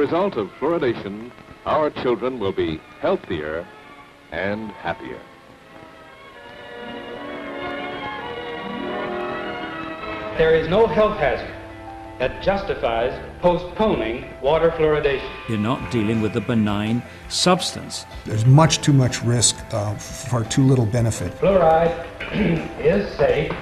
result of fluoridation, our children will be healthier and happier. There is no health hazard that justifies postponing water fluoridation. You're not dealing with a benign substance. There's much too much risk for too little benefit. Fluoride is safe.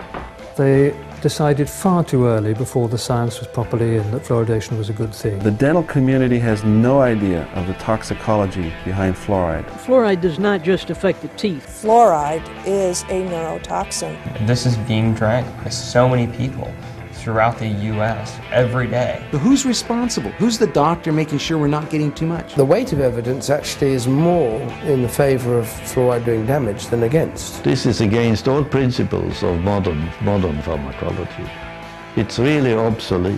They decided far too early, before the science was properly in, that fluoridation was a good thing. The dental community has no idea of the toxicology behind fluoride. Fluoride does not just affect the teeth. Fluoride is a neurotoxin. This is being drank by so many people throughout the U.S. every day. But who's responsible? Who's the doctor making sure we're not getting too much? The weight of evidence actually is more in the favor of fluoride doing damage than against. This is against all principles of modern pharmacology. It's really obsolete.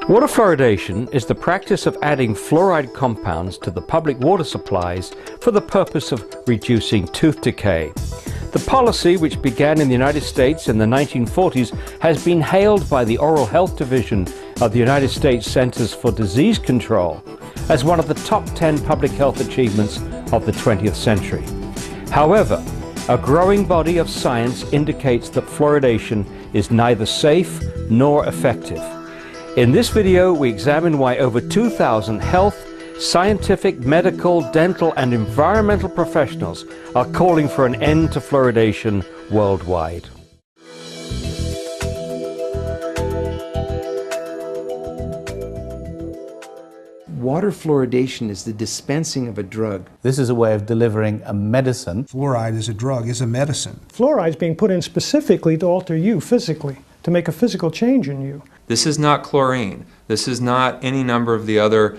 Water fluoridation is the practice of adding fluoride compounds to the public water supplies for the purpose of reducing tooth decay. The policy, which began in the United States in the 1940s, has been hailed by the Oral Health Division of the United States Centers for Disease Control as one of the top 10 public health achievements of the 20th century. However, a growing body of science indicates that fluoridation is neither safe nor effective. In this video, we examine why over 2,000 health, scientific, medical, dental, and environmental professionals are calling for an end to fluoridation worldwide. Water fluoridation is the dispensing of a drug. This is a way of delivering a medicine. Fluoride is a drug, is a medicine. Fluoride is being put in specifically to alter you physically, to make a physical change in you. This is not chlorine. This is not any number of the other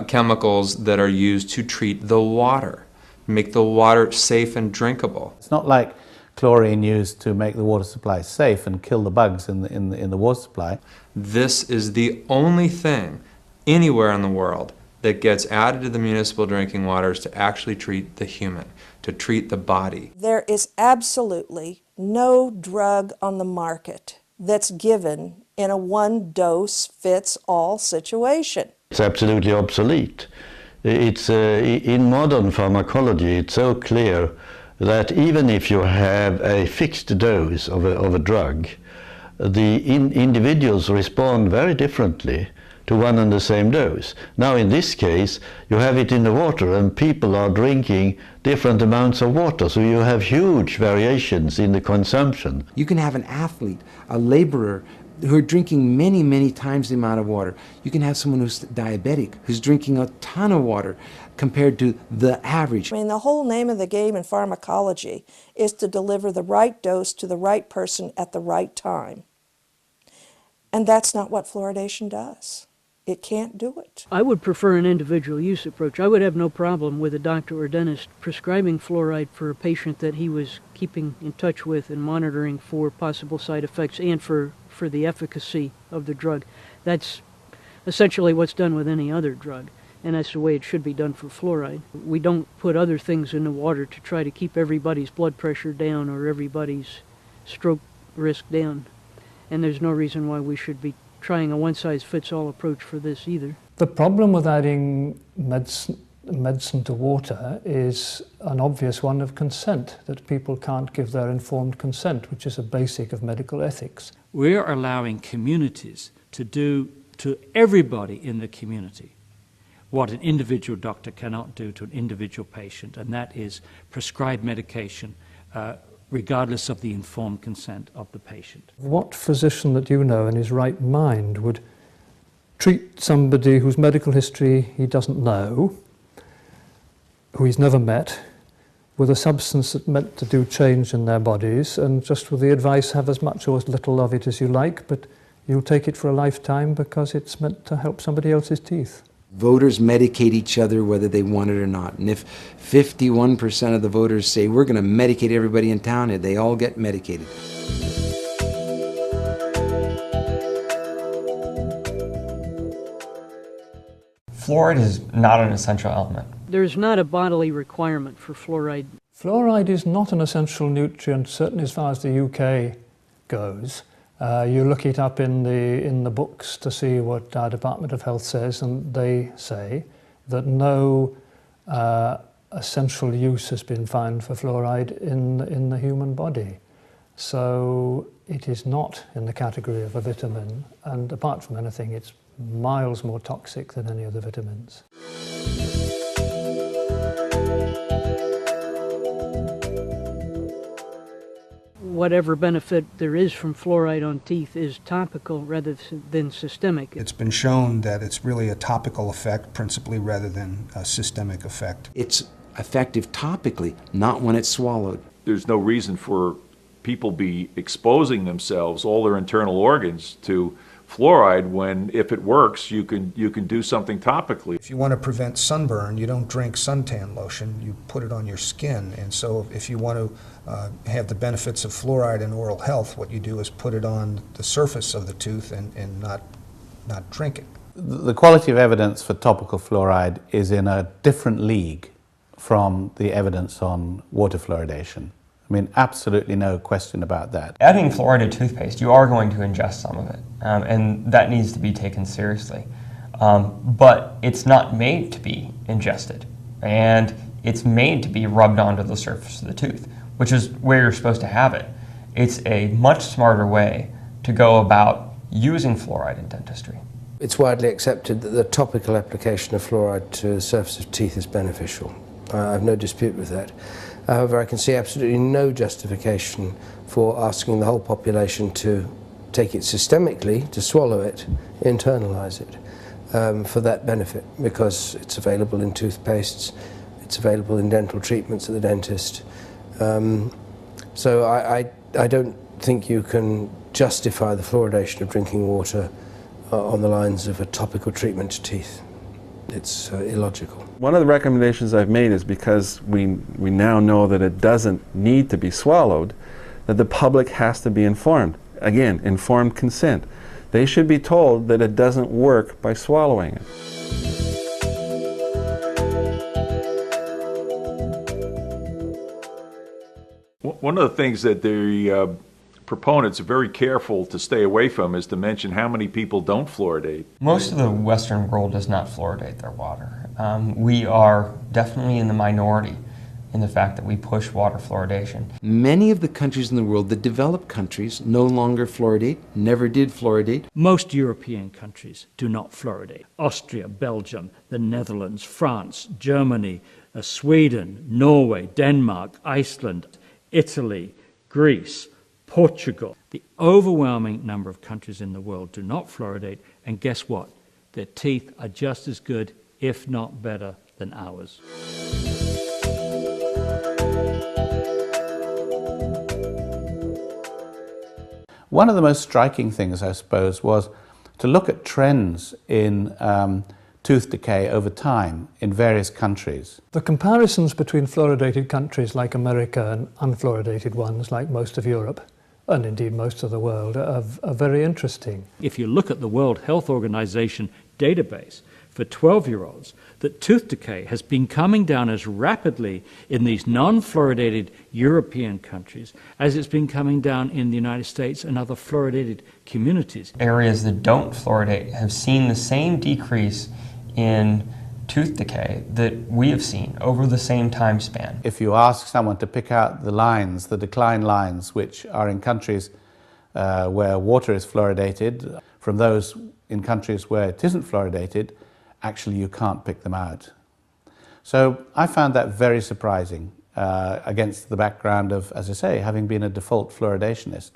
chemicals that are used to treat the water, make the water safe and drinkable. It's not like chlorine used to make the water supply safe and kill the bugs in the water supply. This is the only thing anywhere in the world that gets added to the municipal drinking waters to actually treat the human, to treat the body. There is absolutely no drug on the market that's given in a one-dose-fits-all situation. It's absolutely obsolete. It's in modern pharmacology, it's so clear that even if you have a fixed dose of a drug, the individuals respond very differently to one and the same dose. Now in this case, you have it in the water and people are drinking different amounts of water, so you have huge variations in the consumption. You can have an athlete, a laborer, who are drinking many, many times the amount of water. You can have someone who's diabetic, who's drinking a ton of water compared to the average. I mean, the whole name of the game in pharmacology is to deliver the right dose to the right person at the right time. And that's not what fluoridation does. It can't do it. I would prefer an individual use approach. I would have no problem with a doctor or dentist prescribing fluoride for a patient that he was keeping in touch with and monitoring for possible side effects and for the efficacy of the drug. That's essentially what's done with any other drug, and that's the way it should be done for fluoride. We don't put other things in the water to try to keep everybody's blood pressure down or everybody's stroke risk down, and there's no reason why we should be trying a one-size-fits-all approach for this either. The problem with adding medicine to water is an obvious one of consent, that people can't give their informed consent, which is a basic of medical ethics. We're allowing communities to do to everybody in the community what an individual doctor cannot do to an individual patient, and that is prescribe medication regardless of the informed consent of the patient. What physician that you know in his right mind would treat somebody whose medical history he doesn't know, who he's never met, with a substance that's meant to do change in their bodies, and just with the advice, have as much or as little of it as you like, but you'll take it for a lifetime because it's meant to help somebody else's teeth? Voters medicate each other whether they want it or not. And if 51% of the voters say, we're going to medicate everybody in town, they all get medicated. Fluoride is not an essential element. There's not a bodily requirement for fluoride. Fluoride is not an essential nutrient, certainly as far as the UK goes. You look it up in the books to see what our Department of Health says, and they say that no essential use has been found for fluoride in the human body. So it is not in the category of a vitamin, and apart from anything, it's miles more toxic than any other vitamins. Whatever benefit there is from fluoride on teeth is topical rather than systemic. It's been shown that it's really a topical effect principally rather than a systemic effect. It's effective topically, not when it's swallowed. There's no reason for people be exposing themselves, all their internal organs, to fluoride when, if it works, you can do something topically. If you want to prevent sunburn, you don't drink suntan lotion, you put it on your skin. And so if you want to have the benefits of fluoride in oral health, what you do is put it on the surface of the tooth and not drink it. The quality of evidence for topical fluoride is in a different league from the evidence on water fluoridation. I mean, absolutely no question about that. Adding fluoride to toothpaste, you are going to ingest some of it, and that needs to be taken seriously. But it's not made to be ingested, and it's made to be rubbed onto the surface of the tooth, which is where you're supposed to have it. It's a much smarter way to go about using fluoride in dentistry. It's widely accepted that the topical application of fluoride to the surface of teeth is beneficial. I have no dispute with that. However, I can see absolutely no justification for asking the whole population to take it systemically, to swallow it, internalize it, for that benefit, because it's available in toothpastes, it's available in dental treatments at the dentist. So I don't think you can justify the fluoridation of drinking water on the lines of a topical treatment to teeth. It's illogical. One of the recommendations I've made is because we now know that it doesn't need to be swallowed, that the public has to be informed. Again, informed consent. They should be told that it doesn't work by swallowing it. One of the things that the proponents are very careful to stay away from is to mention how many people don't fluoridate. Most of the Western world does not fluoridate their water. We are definitely in the minority in the fact that we push water fluoridation. Many of the countries in the world, the developed countries, no longer fluoridate, never did fluoridate. Most European countries do not fluoridate. Austria, Belgium, the Netherlands, France, Germany, Sweden, Norway, Denmark, Iceland, Italy, Greece, Portugal. The overwhelming number of countries in the world do not fluoridate, and guess what? Their teeth are just as good, if not better, than ours. One of the most striking things, I suppose, was to look at trends in tooth decay over time in various countries. The comparisons between fluoridated countries like America and unfluoridated ones like most of Europe, and indeed most of the world, are very interesting. If you look at the World Health Organization database for 12-year-olds, that tooth decay has been coming down as rapidly in these non-fluoridated European countries as it's been coming down in the United States and other fluoridated communities. Areas that don't fluoridate have seen the same decrease in tooth decay that we have seen over the same time span. If you ask someone to pick out the lines, the decline lines, which are in countries where water is fluoridated, from those in countries where it isn't fluoridated, actually you can't pick them out. So I found that very surprising against the background of, as I say, having been a default fluoridationist.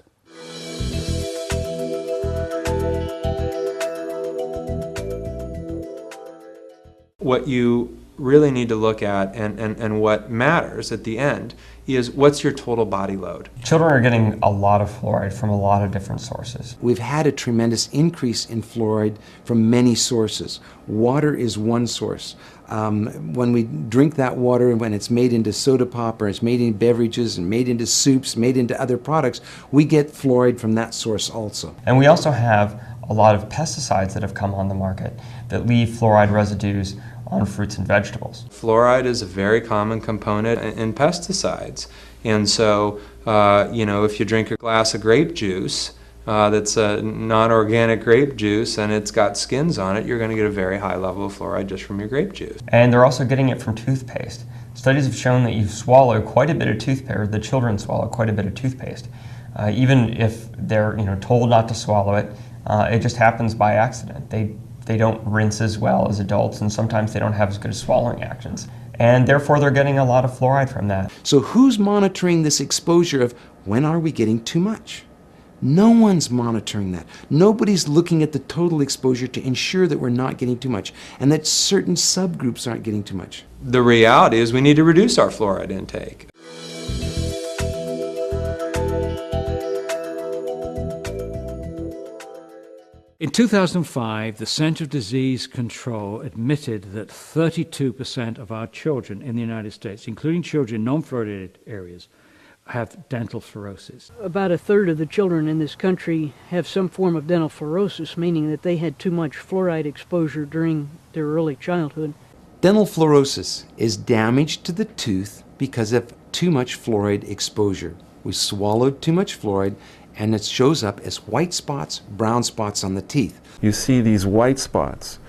What you really need to look at and what matters at the end is what's your total body load. Children are getting a lot of fluoride from a lot of different sources. We've had a tremendous increase in fluoride from many sources. Water is one source. When we drink that water, when it's made into soda pop or it's made into beverages and made into soups, made into other products, we get fluoride from that source also. And we also have a lot of pesticides that have come on the market that leave fluoride residues on fruits and vegetables. Fluoride is a very common component in pesticides. And so, if you drink a glass of grape juice that's a non-organic grape juice and it's got skins on it, you're going to get a very high level of fluoride just from your grape juice. And they're also getting it from toothpaste. Studies have shown that you swallow quite a bit of toothpaste, or the children swallow quite a bit of toothpaste. Even if they're told not to swallow it, it just happens by accident. They don't rinse as well as adults, and sometimes they don't have as good swallowing actions. And therefore they're getting a lot of fluoride from that. So who's monitoring this exposure of when are we getting too much? No one's monitoring that. Nobody's looking at the total exposure to ensure that we're not getting too much and that certain subgroups aren't getting too much. The reality is we need to reduce our fluoride intake. In 2005, the Center of Disease Control admitted that 32% of our children in the United States, including children in non-fluoridated areas, have dental fluorosis. About a third of the children in this country have some form of dental fluorosis, meaning that they had too much fluoride exposure during their early childhood. Dental fluorosis is damage to the tooth because of too much fluoride exposure. We swallowed too much fluoride, and it shows up as white spots, brown spots on the teeth. You see these white spots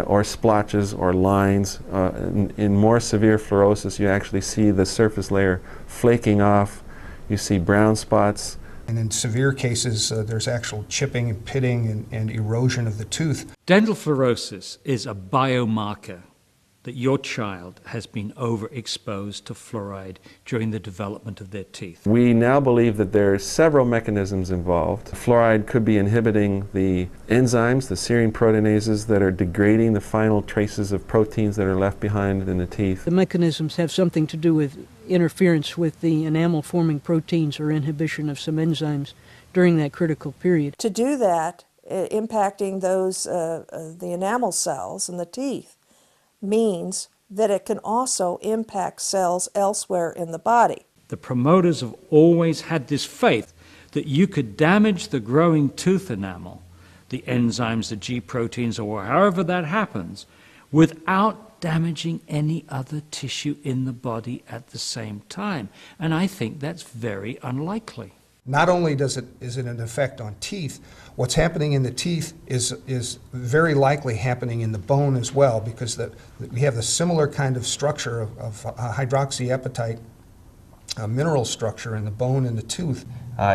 or splotches or lines. In more severe fluorosis, you actually see the surface layer flaking off. You see brown spots. And in severe cases, there's actual chipping and pitting and erosion of the tooth. Dental fluorosis is a biomarker that your child has been overexposed to fluoride during the development of their teeth. We now believe that there are several mechanisms involved. Fluoride could be inhibiting the enzymes, the serine proteinases that are degrading the final traces of proteins that are left behind in the teeth. The mechanisms have something to do with interference with the enamel-forming proteins or inhibition of some enzymes during that critical period. To do that, impacting those the enamel cells in the teeth, means that it can also impact cells elsewhere in the body. The promoters have always had this faith that you could damage the growing tooth enamel, the enzymes, the G proteins, or however that happens, without damaging any other tissue in the body at the same time. And I think that's very unlikely. Not only is it an effect on teeth, what's happening in the teeth is very likely happening in the bone as well, because we have the similar kind of structure of hydroxyapatite mineral structure in the bone and the tooth.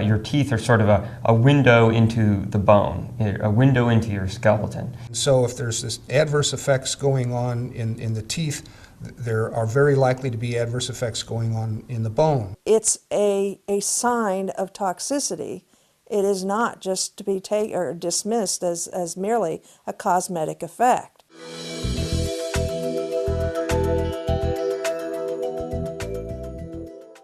Your teeth are sort of a window into the bone, a window into your skeleton. So if there's this adverse effects going on in the teeth, there are very likely to be adverse effects going on in the bone. It's a sign of toxicity. It is not just to be taken or dismissed as merely a cosmetic effect.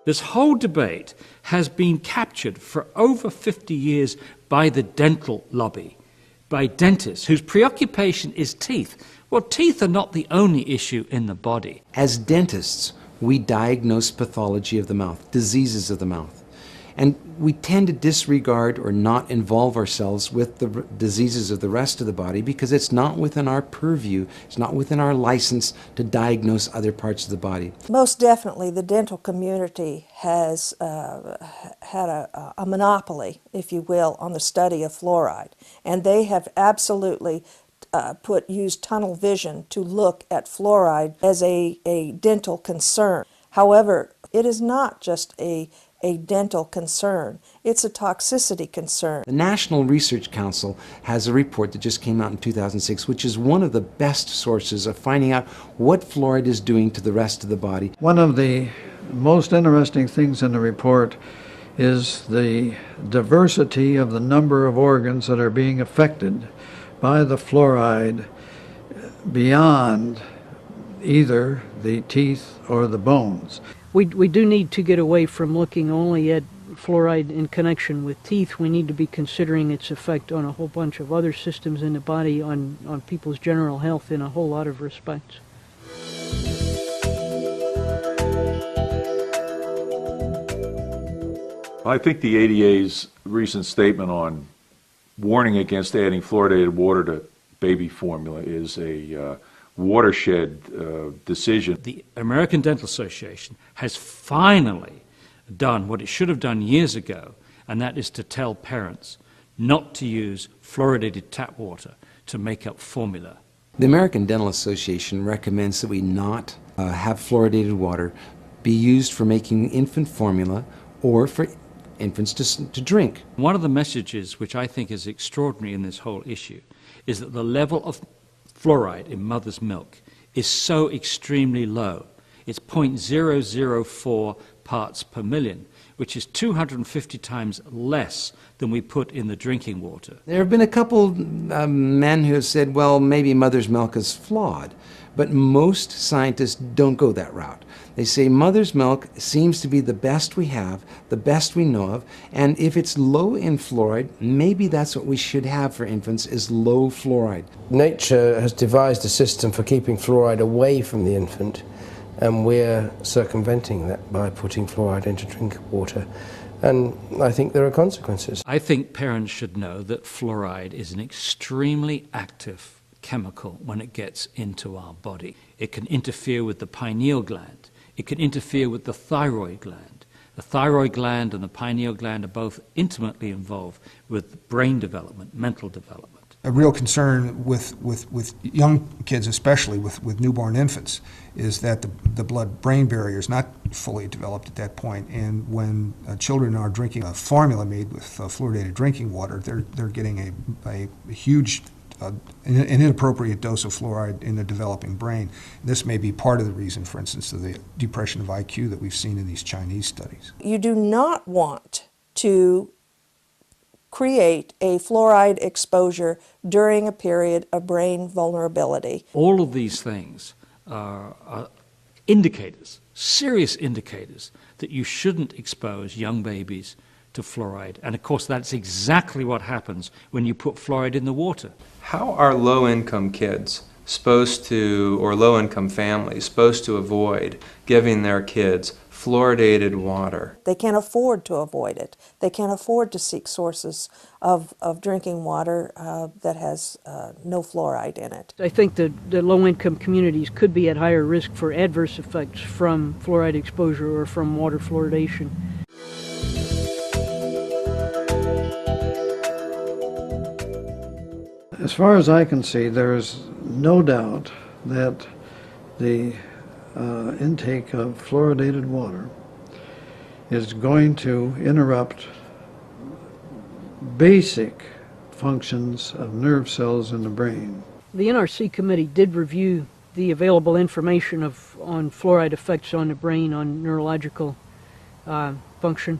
This whole debate has been captured for over 50 years by the dental lobby, by dentists whose preoccupation is teeth. Well, teeth are not the only issue in the body. As dentists, we diagnose pathology of the mouth, diseases of the mouth. And we tend to disregard or not involve ourselves with the diseases of the rest of the body because it's not within our purview, it's not within our license to diagnose other parts of the body. Most definitely, the dental community has had a monopoly, if you will, on the study of fluoride. And they have absolutely used tunnel vision to look at fluoride as a dental concern. However, it is not just a dental concern. It's a toxicity concern. The National Research Council has a report that just came out in 2006, which is one of the best sources of finding out what fluoride is doing to the rest of the body. One of the most interesting things in the report is the diversity of the number of organs that are being affected by the fluoride beyond either the teeth or the bones. We do need to get away from looking only at fluoride in connection with teeth. We need to be considering its effect on a whole bunch of other systems in the body, on people's general health in a whole lot of respects. I think the ADA's recent statement on warning against adding fluoridated water to baby formula is watershed decision. The American Dental Association has finally done what it should have done years ago, and that is to tell parents not to use fluoridated tap water to make up formula. The American Dental Association recommends that we not have fluoridated water be used for making infant formula or for infants to drink. One of the messages which I think is extraordinary in this whole issue is that the level of fluoride in mother's milk is so extremely low. It's 0.004 parts per million, which is 250 times less than we put in the drinking water. There have been a couple men who have said, well, maybe mother's milk is flawed, but most scientists don't go that route. They say mother's milk seems to be the best we have, the best we know of, and if it's low in fluoride, maybe that's what we should have for infants, is low fluoride. Nature has devised a system for keeping fluoride away from the infant, and we're circumventing that by putting fluoride into drinking water. And I think there are consequences. I think parents should know that fluoride is an extremely active chemical when it gets into our body. It can interfere with the pineal gland. It can interfere with the thyroid gland. The thyroid gland and the pineal gland are both intimately involved with brain development, mental development. A real concern with young kids, especially with newborn infants, is that the blood-brain barrier is not fully developed at that point. And when children are drinking a formula made with fluoridated drinking water, they're getting a huge, an inappropriate dose of fluoride in the developing brain. This may be part of the reason, for instance, of the depression of IQ that we've seen in these Chinese studies. You do not want to create a fluoride exposure during a period of brain vulnerability. All of these things are indicators, serious indicators, that you shouldn't expose young babies to fluoride. And of course, that's exactly what happens when you put fluoride in the water. How are low-income kids supposed to, or low-income families, supposed to avoid giving their kids fluoridated water? They can't afford to avoid it. They can't afford to seek sources of drinking water that has no fluoride in it. I think that the low-income communities could be at higher risk for adverse effects from fluoride exposure or from water fluoridation. As far as I can see, there is no doubt that the intake of fluoridated water is going to interrupt basic functions of nerve cells in the brain. The NRC committee did review the available information on fluoride effects on the brain, on neurological function,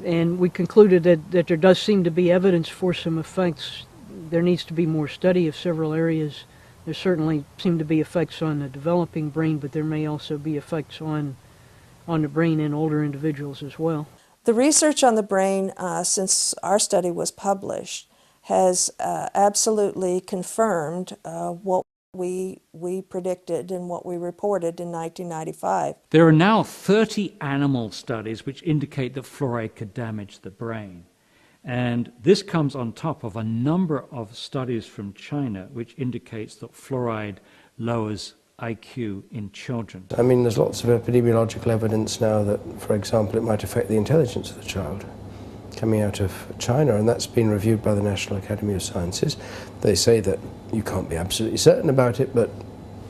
and we concluded that there does seem to be evidence for some effects. There needs to be more study of several areas. There certainly seem to be effects on the developing brain, but there may also be effects on the brain in older individuals as well. The research on the brain since our study was published has absolutely confirmed what we predicted and what we reported in 1995. There are now 30 animal studies which indicate that fluoride could damage the brain. And this comes on top of a number of studies from China which indicates that fluoride lowers IQ in children. I mean, there's lots of epidemiological evidence now that, for example, it might affect the intelligence of the child coming out of China, and that's been reviewed by the National Academy of Sciences. They say that you can't be absolutely certain about it, but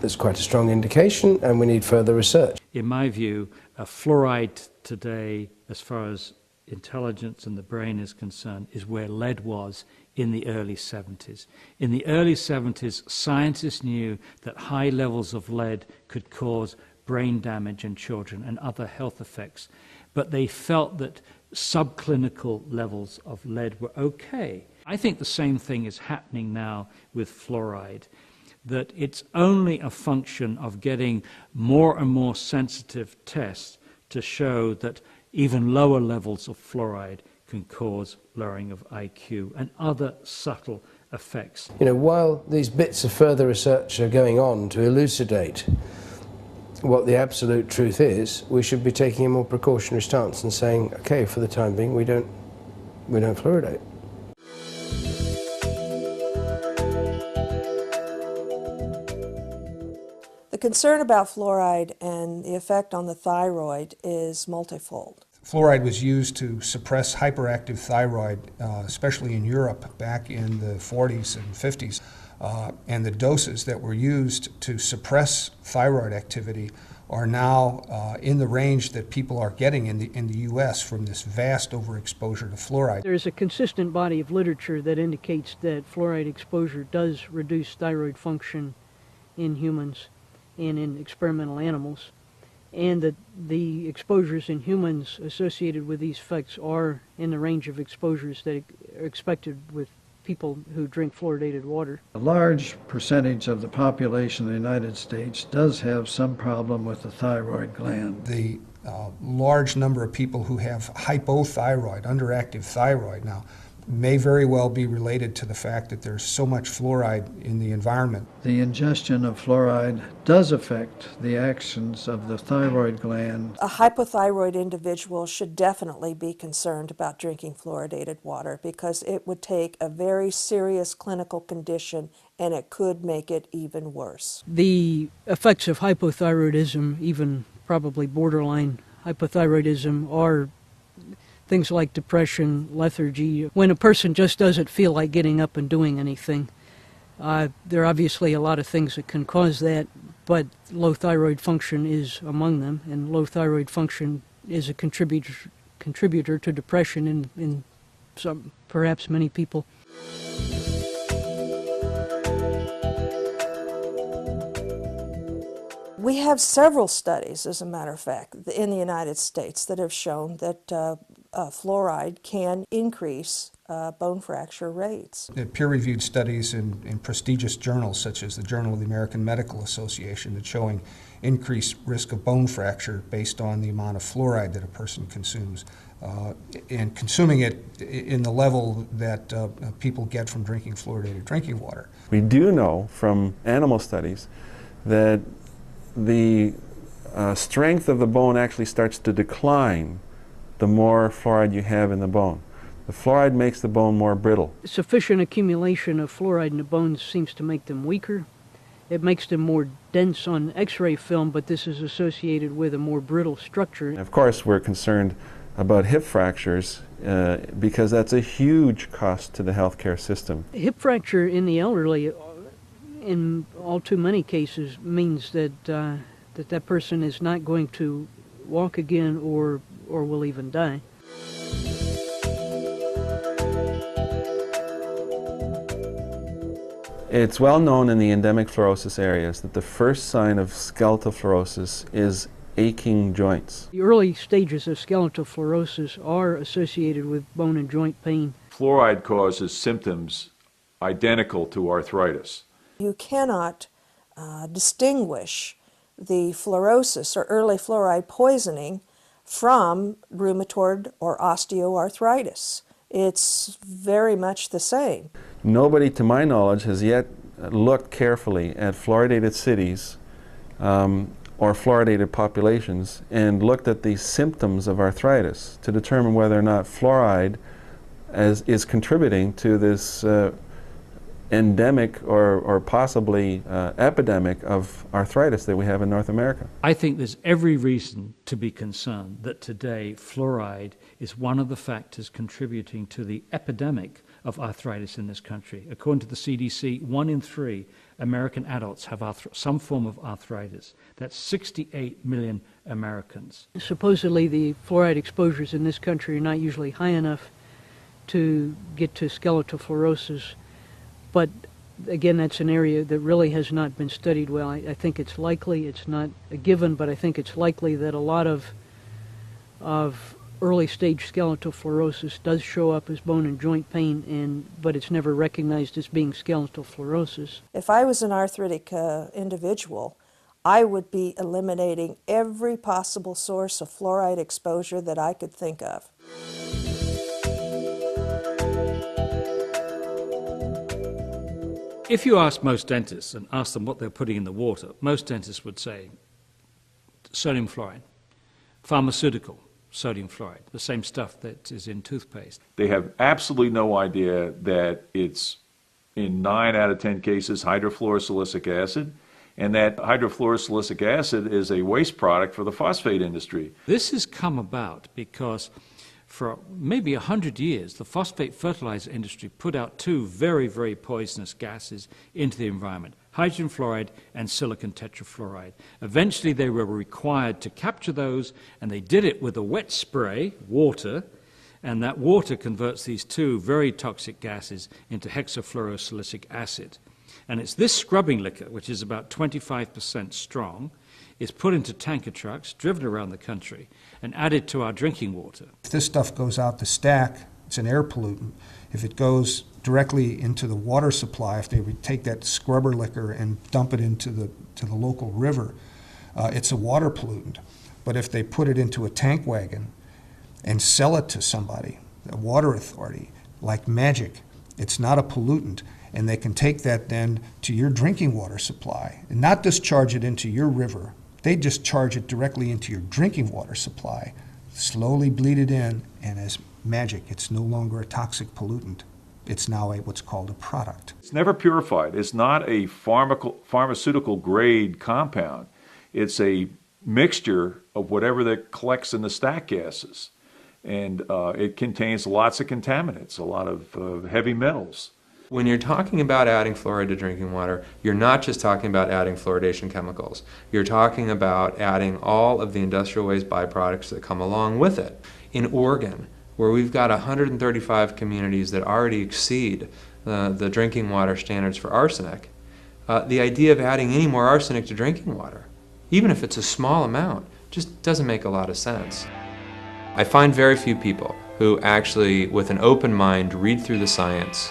there's quite a strong indication, and we need further research. In my view, fluoride today, as far as intelligence and the brain is concerned, is where lead was in the early 70s. In the early 70s, scientists knew that high levels of lead could cause brain damage in children and other health effects, but they felt that subclinical levels of lead were okay. I think the same thing is happening now with fluoride, that it's only a function of getting more and more sensitive tests to show that even lower levels of fluoride can cause lowering of IQ and other subtle effects. You know, while these bits of further research are going on to elucidate what the absolute truth is, we should be taking a more precautionary stance and saying, okay, for the time being, we don't fluoridate. concern about fluoride and the effect on the thyroid is multifold. Fluoride was used to suppress hyperactive thyroid, especially in Europe back in the 40s and 50s. And the doses that were used to suppress thyroid activity are now in the range that people are getting in the U.S. from this vast overexposure to fluoride. There's a consistent body of literature that indicates that fluoride exposure does reduce thyroid function in humans and in experimental animals, and that the exposures in humans associated with these effects are in the range of exposures that are expected with people who drink fluoridated water. A large percentage of the population of the United States does have some problem with the thyroid gland. The large number of people who have hypothyroid, underactive thyroid now, may very well be related to the fact that there's so much fluoride in the environment. The ingestion of fluoride does affect the actions of the thyroid gland. A hypothyroid individual should definitely be concerned about drinking fluoridated water because it would take a very serious clinical condition and it could make it even worse. The effects of hypothyroidism, even probably borderline hypothyroidism, are things like depression, lethargy. When a person just doesn't feel like getting up and doing anything, there are obviously a lot of things that can cause that, but low thyroid function is among them, and low thyroid function is a contributor to depression in some, perhaps many people. We have several studies, as a matter of fact, in the United States that have shown that fluoride can increase bone fracture rates. Peer-reviewed studies in prestigious journals such as the Journal of the American Medical Association that's showing increased risk of bone fracture based on the amount of fluoride that a person consumes. And consuming it in the level that people get from drinking fluoridated drinking water. We do know from animal studies that the strength of the bone actually starts to decline the more fluoride you have in the bone. The fluoride makes the bone more brittle. Sufficient accumulation of fluoride in the bones seems to make them weaker. It makes them more dense on X-ray film, but this is associated with a more brittle structure. Of course, we're concerned about hip fractures because that's a huge cost to the healthcare system. Hip fracture in the elderly, in all too many cases, means that that person is not going to walk again or will even die. It's well known in the endemic fluorosis areas that the first sign of skeletal fluorosis is aching joints. The early stages of skeletal fluorosis are associated with bone and joint pain. Fluoride causes symptoms identical to arthritis. You cannot distinguish the fluorosis or early fluoride poisoning from rheumatoid or osteoarthritis. It's very much the same. Nobody, to my knowledge, has yet looked carefully at fluoridated cities or fluoridated populations and looked at the symptoms of arthritis to determine whether or not fluoride is contributing to this endemic or possibly epidemic of arthritis that we have in North America. I think there's every reason to be concerned that today fluoride is one of the factors contributing to the epidemic of arthritis in this country. According to the CDC, 1 in 3 American adults have some form of arthritis. That's 68 million Americans. Supposedly the fluoride exposures in this country are not usually high enough to get to skeletal fluorosis. But again, that's an area that really has not been studied well. I think it's likely, it's not a given, but I think it's likely that a lot of early stage skeletal fluorosis does show up as bone and joint pain, but it's never recognized as being skeletal fluorosis. If I was an arthritic individual, I would be eliminating every possible source of fluoride exposure that I could think of. If you ask most dentists and ask them what they're putting in the water, most dentists would say sodium fluoride, pharmaceutical sodium fluoride, the same stuff that is in toothpaste. They have absolutely no idea that it's, in 9 out of 10 cases, hydrofluorosilicic acid, and that hydrofluorosilicic acid is a waste product for the phosphate industry. This has come about because for maybe 100 years, the phosphate fertilizer industry put out two very, very poisonous gases into the environment, hydrogen fluoride and silicon tetrafluoride. Eventually, they were required to capture those, and they did it with a wet spray, water, and that water converts these two very toxic gases into hexafluorosilicic acid. And it's this scrubbing liquor, which is about 25% strong, is put into tanker trucks, driven around the country, and added to our drinking water. If this stuff goes out the stack, it's an air pollutant. If it goes directly into the water supply, if they take that scrubber liquor and dump it into the local river, it's a water pollutant. But if they put it into a tank wagon and sell it to somebody, a water authority, like magic, it's not a pollutant. And they can take that then to your drinking water supply and not discharge it into your river. They discharge it directly into your drinking water supply, slowly bleed it in, and as magic, it's no longer a toxic pollutant. It's now what's called a product. It's never purified. It's not a pharmaceutical grade compound. It's a mixture of whatever that collects in the stack gases. And it contains lots of contaminants, a lot of heavy metals. When you're talking about adding fluoride to drinking water, you're not just talking about adding fluoridation chemicals. You're talking about adding all of the industrial waste byproducts that come along with it. In Oregon, where we've got 135 communities that already exceed the drinking water standards for arsenic, the idea of adding any more arsenic to drinking water, even if it's a small amount, just doesn't make a lot of sense. I find very few people who actually, with an open mind, read through the science,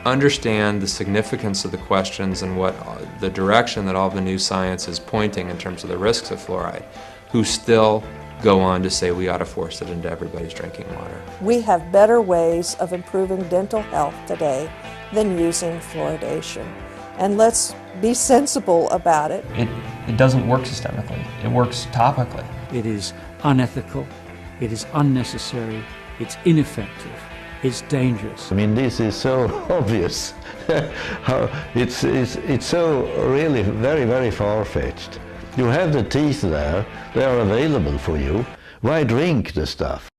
understand the significance of the questions and what the direction that all the new science is pointing in terms of the risks of fluoride, who still go on to say we ought to force it into everybody's drinking water. We have better ways of improving dental health today than using fluoridation. And let's be sensible about it. It doesn't work systemically. It works topically. It is unethical. It is unnecessary. It's ineffective. It's dangerous. I mean, this is so obvious. It's so really very, very far-fetched. You have the teeth there. They are available for you. Why drink the stuff?